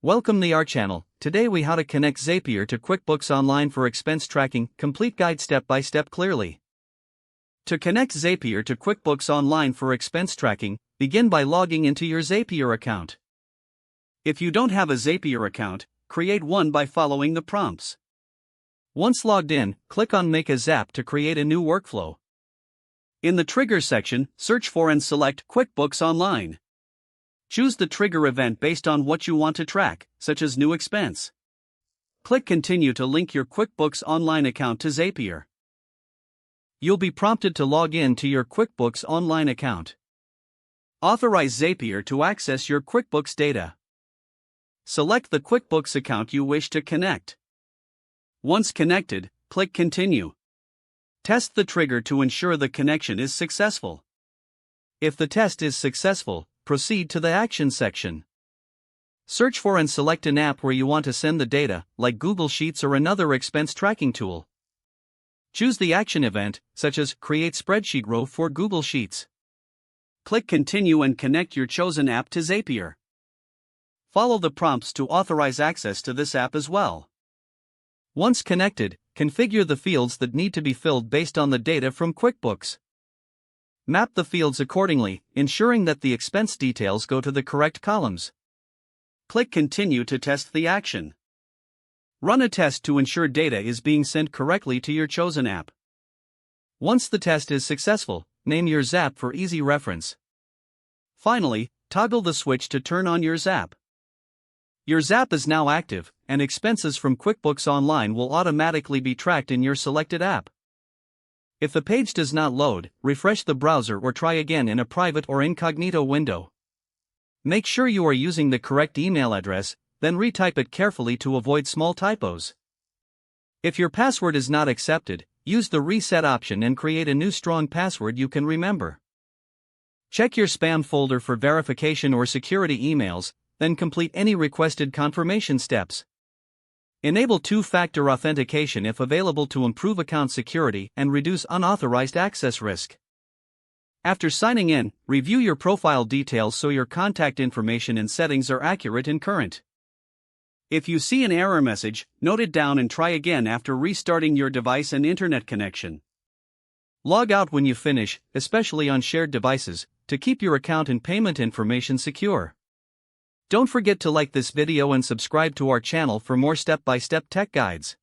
Welcome to our channel. Today we how to connect Zapier to QuickBooks Online for expense tracking, complete guide step by step clearly. To connect Zapier to QuickBooks Online for expense tracking, begin by logging into your Zapier account. If you don't have a Zapier account, create one by following the prompts. Once logged in, click on Make a Zap to create a new workflow. In the Trigger section, search for and select QuickBooks Online. Choose the trigger event based on what you want to track, such as new expense. Click Continue to link your QuickBooks Online account to Zapier. You'll be prompted to log in to your QuickBooks Online account. Authorize Zapier to access your QuickBooks data. Select the QuickBooks account you wish to connect. Once connected, click Continue. Test the trigger to ensure the connection is successful. If the test is successful, proceed to the Action section. Search for and select an app where you want to send the data, like Google Sheets or another expense tracking tool. Choose the action event, such as Create Spreadsheet Row for Google Sheets. Click Continue and connect your chosen app to Zapier. Follow the prompts to authorize access to this app as well. Once connected, configure the fields that need to be filled based on the data from QuickBooks. Map the fields accordingly, ensuring that the expense details go to the correct columns. Click Continue to test the action. Run a test to ensure data is being sent correctly to your chosen app. Once the test is successful, name your Zap for easy reference. Finally, toggle the switch to turn on your Zap. Your Zap is now active, and expenses from QuickBooks Online will automatically be tracked in your selected app. If the page does not load, refresh the browser or try again in a private or incognito window. Make sure you are using the correct email address, then retype it carefully to avoid small typos. If your password is not accepted, use the reset option and create a new strong password you can remember. Check your spam folder for verification or security emails, then complete any requested confirmation steps. Enable two-factor authentication if available to improve account security and reduce unauthorized access risk. After signing in, review your profile details so your contact information and settings are accurate and current. If you see an error message, note it down and try again after restarting your device and internet connection. Log out when you finish, especially on shared devices, to keep your account and payment information secure. Don't forget to like this video and subscribe to our channel for more step-by-step tech guides.